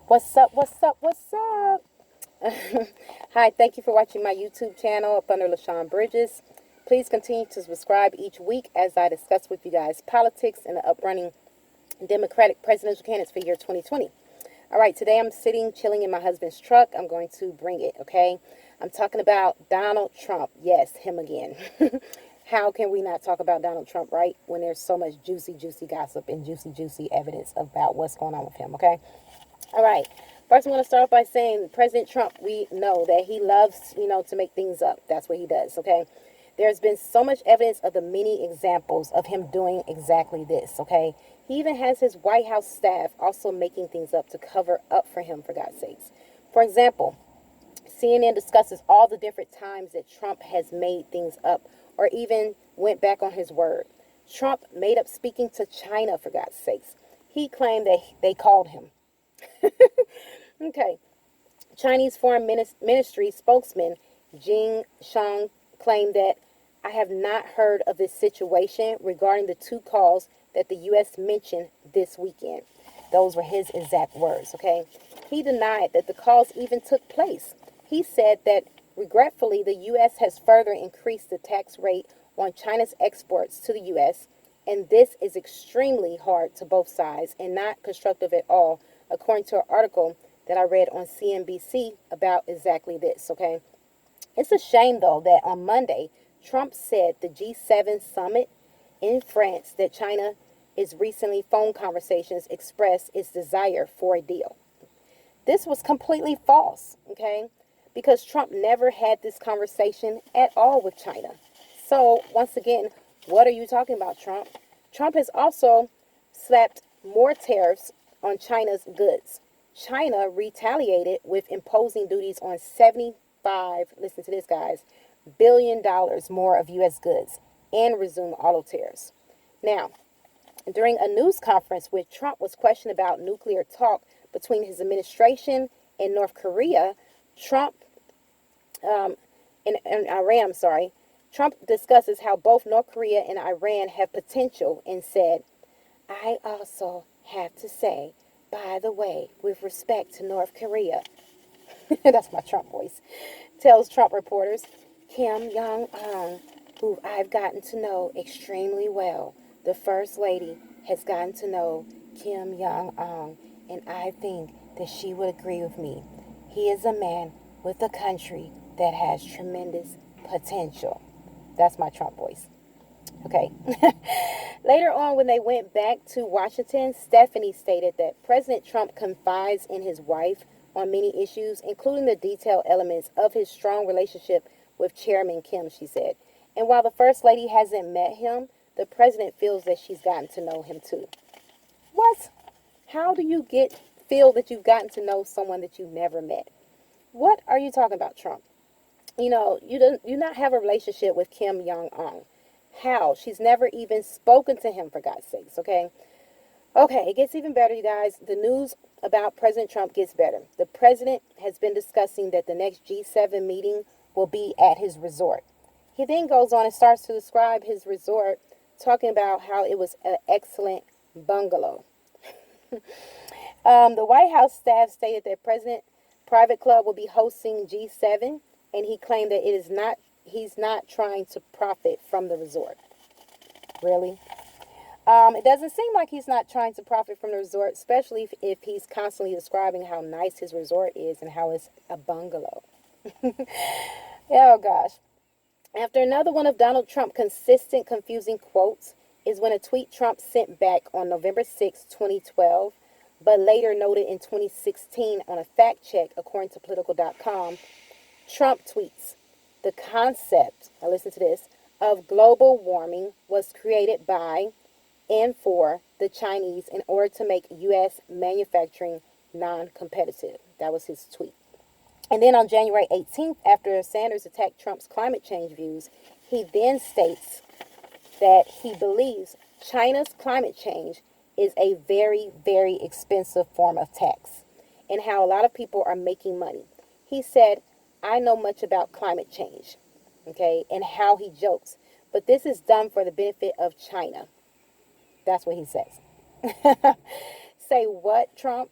What's up? What's up? What's up? Hi, thank you for watching my YouTube channel up under LaShawn Bridges. Please continue to subscribe each week as I discuss with you guys politics and the uprunning Democratic presidential candidates for year 2020. All right, today I'm sitting, chilling in my husband's truck. I'm going to bring it, okay? I'm talking about Donald Trump. Yes, him again. How can we not talk about Donald Trump, right? When there's so much juicy gossip and juicy evidence about what's going on with him, okay? All right. First, I'm going to start off by saying President Trump, we know that he loves, to make things up. That's what he does, okay? There's been so much evidence of the many examples of him doing exactly this, okay? He even has his White House staff also making things up to cover up for him, for God's sakes. For example, CNN discusses all the different times that Trump has made things up or even went back on his word. Trump made up speaking to China, for God's sakes. He claimed that they called him. Okay. Chinese Foreign Ministry spokesman Jing Shang claimed that I have not heard of this situation regarding the two calls that the U.S. mentioned this weekend. Those were his exact words, okay? He denied that the calls even took place. He said that regretfully, the U.S. has further increased the tax rate on China's exports to the U.S., and this is extremely hard to both sides and not constructive at all, according to an article that I read on CNBC about exactly this, okay? It's a shame, though, that on Monday, Trump said the G7 summit in France that China is recently phone conversations expressed its desire for a deal. This was completely false, okay? Because Trump never had this conversation at all with China. So, once again, what are you talking about, Trump? Trump has also slapped more tariffs on China's goods. China retaliated with imposing duties on 75, listen to this, guys, $billion more of U.S. goods and resume auto tariffs. Now, during a news conference where Trump was questioned about nuclear talk between his administration and North Korea, and Iran, Trump discusses how both North Korea and Iran have potential and said, I also have to say, by the way, with respect to North Korea, that's my Trump voice, tells Trump reporters, Kim Jong-un, who I've gotten to know extremely well, the First Lady has gotten to know Kim Jong-un, and I think that she would agree with me. He is a man with a country that has tremendous potential. That's my Trump voice. Okay. Later on, when they went back to Washington, Stephanie stated that President Trump confides in his wife on many issues, including the detailed elements of his strong relationship with Chairman Kim, she said. And while the First Lady hasn't met him, the president feels that she's gotten to know him too. What? How do you feel that you've gotten to know someone that you never met? What are you talking about, Trump? You do not have a relationship with Kim Jong-un. How? She's never even spoken to him, for God's sakes, okay? Okay, it gets even better, you guys. The news about President Trump gets better. The president has been discussing that the next G7 meeting will be at his resort. He then goes on and starts to describe his resort, talking about how it was an excellent bungalow. The White House staff stated that President Private Club will be hosting G7, and he claimed that he's not trying to profit from the resort. Really? It doesn't seem like he's not trying to profit from the resort, especially if he's constantly describing how nice his resort is and how it's a bungalow. Oh, gosh. After another one of Donald Trump's consistent confusing quotes is when a tweet Trump sent back on November 6, 2012, but later noted in 2016 on a fact check according to political.com, Trump tweets, the concept, now listen to this, of global warming was created by and for the Chinese in order to make U.S. manufacturing non-competitive. That was his tweet. And then on January 18th, after Sanders attacked Trump's climate change views, he then states that he believes China's climate change is a very expensive form of tax and how a lot of people are making money. He said, I know much about climate change, okay, and how he jokes, but this is done for the benefit of China. That's what he says. Say what, Trump?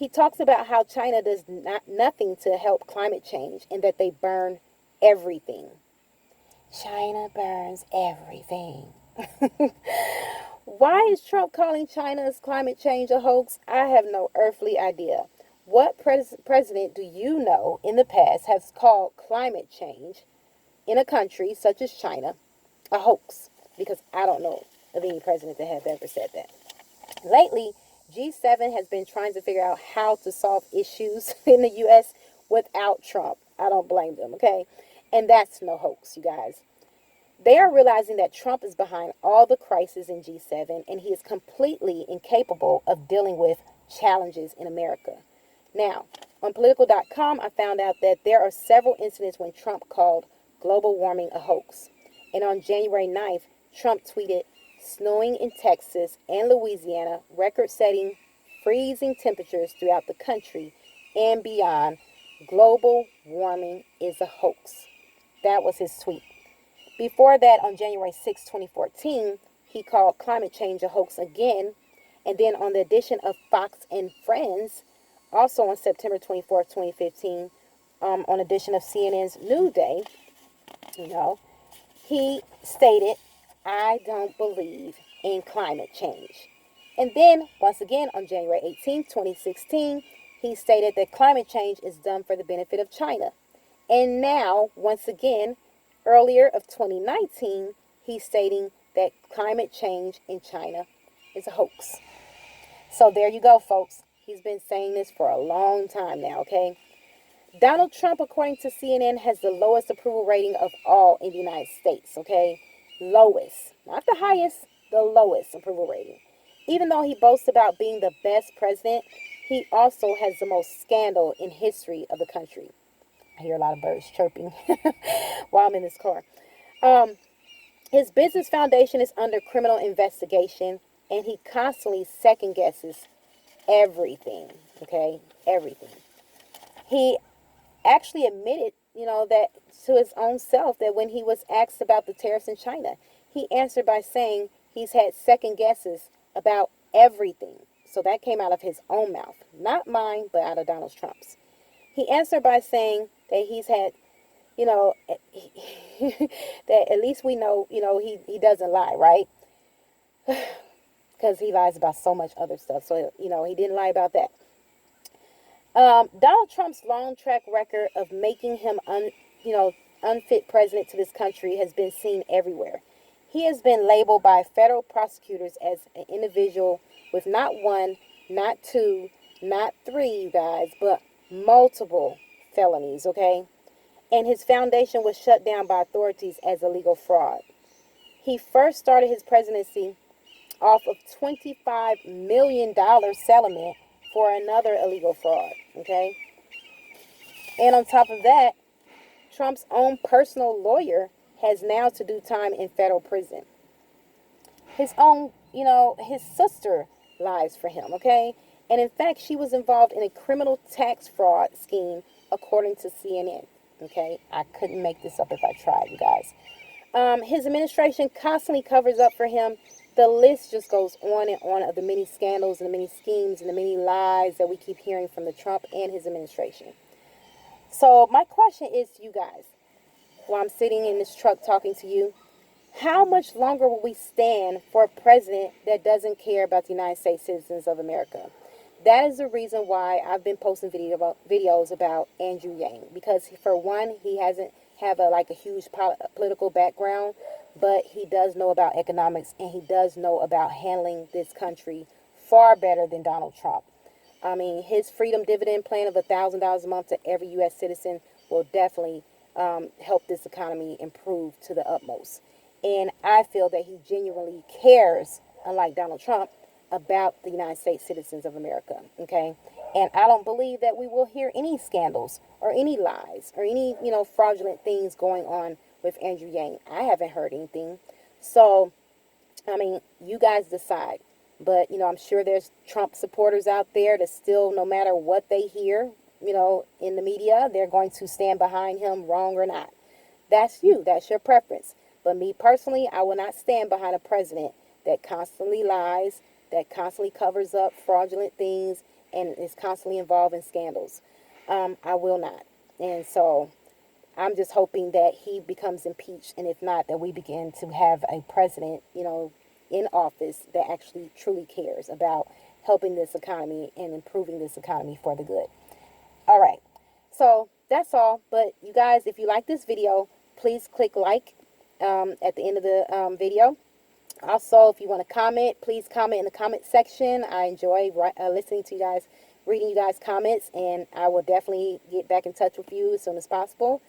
He talks about how China does nothing to help climate change and that they burn everything. China burns everything. Why is Trump calling China's climate change a hoax? I have no earthly idea. What president do you know in the past has called climate change in a country such as China a hoax? Because I don't know of any president that has ever said that. Lately, G7 has been trying to figure out how to solve issues in the U.S. without Trump. I don't blame them, okay? And that's no hoax, you guys. They are realizing that Trump is behind all the crises in G7 and he is completely incapable of dealing with challenges in America. Now, on political.com, I found out that there are several incidents when Trump called global warming a hoax. And on January 9th, Trump tweeted, snowing in Texas and Louisiana, record-setting freezing temperatures throughout the country and beyond. Global warming is a hoax. That was his tweet. Before that, on January 6, 2014, he called climate change a hoax again. And then on the edition of Fox and Friends, also on September 24th, 2015, on edition of CNN's New Day, he stated, I don't believe in climate change. And then, once again, on January 18th, 2016, he stated that climate change is done for the benefit of China. And now, once again, earlier of 2019, he's stating that climate change in China is a hoax. So there you go, folks. He's been saying this for a long time now, okay? Donald Trump, according to CNN, has the lowest approval rating of all in the United States, okay? Lowest. Not the highest, the lowest approval rating. Even though he boasts about being the best president, he also has the most scandal in history of the country. I hear a lot of birds chirping while I'm in this car. His business foundation is under criminal investigation, and he constantly second guesses everything, okay? Everything. He actually admitted, that to his own self that when he was asked about the tariffs in China, he answered by saying he's had second guesses about everything. So that came out of his own mouth, not mine, but out of Donald Trump's. He answered by saying that he's had, that at least we know, he doesn't lie, right? Because he lies about so much other stuff. So, he didn't lie about that. Donald Trump's long track record of making him unfit president to this country has been seen everywhere. He has been labeled by federal prosecutors as an individual with not one, not two, not three, you guys, but multiple felonies, okay? And his foundation was shut down by authorities as illegal fraud. He first started his presidency off of $25 million settlement for another illegal fraud, okay? And on top of that, Trump's own personal lawyer has now to do time in federal prison. His own, his sister lies for him, okay? And in fact, she was involved in a criminal tax fraud scheme, according to CNN, okay? I couldn't make this up if I tried, you guys. His administration constantly covers up for him. The list just goes on and on of the many scandals and the many schemes and the many lies that we keep hearing from the Trump and his administration. So my question is to you guys, while I'm sitting in this truck talking to you, how much longer will we stand for a president that doesn't care about the United States citizens of America? That is the reason why I've been posting videos about Andrew Yang. Because for one, he hasn't have a huge political background, but he does know about economics and he does know about handling this country far better than Donald Trump. I mean, his freedom dividend plan of $1,000 a month to every U.S. citizen will definitely help this economy improve to the utmost. And I feel that he genuinely cares, unlike Donald Trump, about the United States citizens of America, okay? And I don't believe that we will hear any scandals or any lies or any, fraudulent things going on with Andrew Yang. I haven't heard anything. So, I mean, you guys decide. But, I'm sure there's Trump supporters out there that still, no matter what they hear, in the media, they're going to stand behind him, wrong or not. That's you. That's your preference. But me personally, I will not stand behind a president that constantly lies, that constantly covers up fraudulent things, and is constantly involved in scandals. I will not. And so I'm just hoping that he becomes impeached, and if not, that we begin to have a president, in office that actually truly cares about helping this economy and improving this economy for the good. All right. So that's all. But you guys, if you like this video, please click like at the end of the video. Also, if you want to comment, please comment in the comment section. I enjoy listening to you guys, reading you guys' comments, and I will definitely get back in touch with you as soon as possible.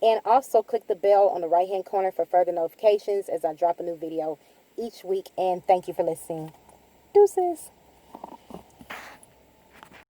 And also click the bell on the right-hand corner for further notifications as I drop a new video each week. And thank you for listening. Deuces.